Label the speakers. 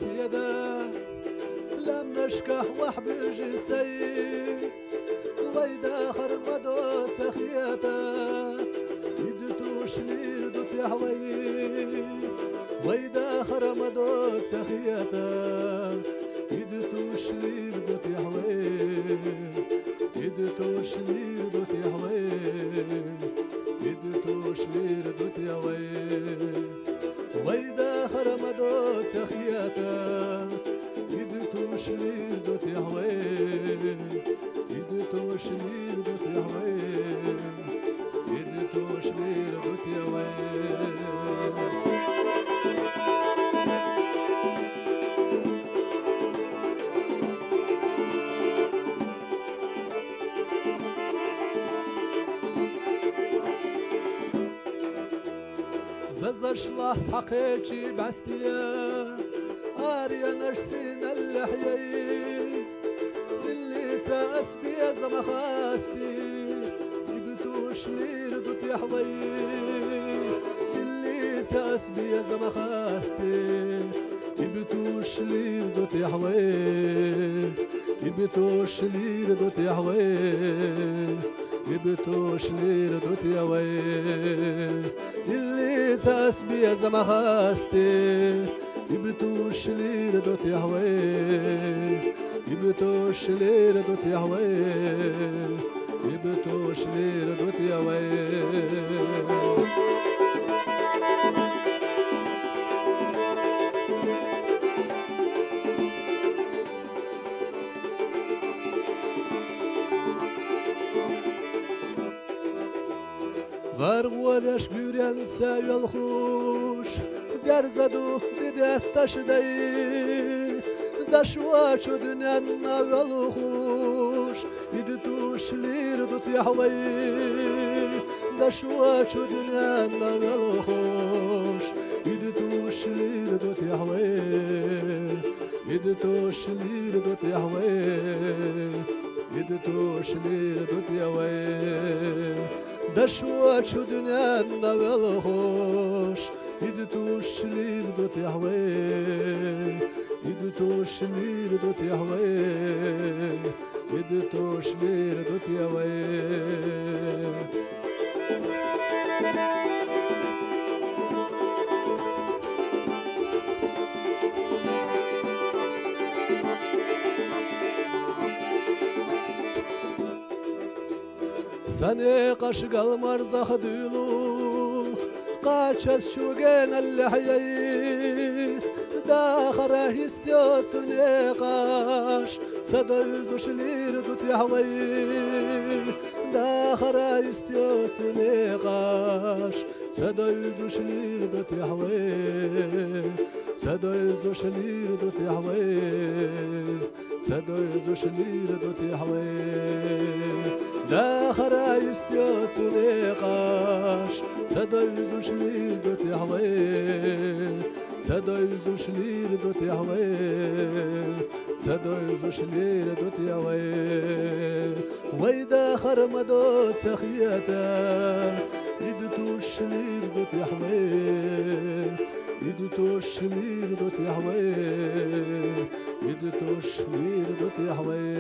Speaker 1: سيدا لم نشكح وحبج سي ويدا خرمدو سخيتا يدتو شلير دوت يحوي ويدا خرمدو سخيتا يدتو شلير دوت يحوي يدتو شلير دوت يحوي يدتو شلير دوت يحوي ويدا خرمدو سخيتا يدتو شلير دوت يحوي يدتو شلير دوت يحوي يدتو شلير دوت يحوي زشلا ساقيتي باستيا اريا نرسين اللحيي اللي تاسبي زمخاستي يبتوش لير دوت يحوي اللي تاسبي زمخاستي يبتوش لير دوت يحوي يبتوش لير دوت يحوي يبتوش لير دوت يحوي اللي تاسبي زمخاستي يبتوش لير دوت يحوي يبتوش لير دوت يحوي يبتوش لير دوت يحوي غرق ورش بيرن سايل الخوش درزدو ديدت تشدي دشواش دنيا ناول خوش يدتوش لير دوت يحوي دشواش دنيا ناول خوش يدتوش لير دوت يحوي يدتوش لير دوت يحوي يدتوش لير دوت يحوي دشواش دنيا ناول خوش يدتوش لير دوت يحوي يدتوش لير دوت يحوي يدتوش لير دوت يحوي سنة قشقل مرزخ ديلو قاچس شوغن اللحيي داخره استيوت سنقاش سدوزوش لير دوت يحوي داخره استيوت سنقاش سدوزوش لير دوت يحوي سدوزوش لير دوت يحوي سدوزوش لير دوت يحوي داخره استيوت سنقاش سدوزوش لير دوت يحوي سدوزوش لير دوت يحوي سدوزوش لير دوت يحوي ويدا خرمدو سخيتا يدتوش لير دوت يحوي يدتوش لير دوت يحوي يدتوش لير دوت يحوي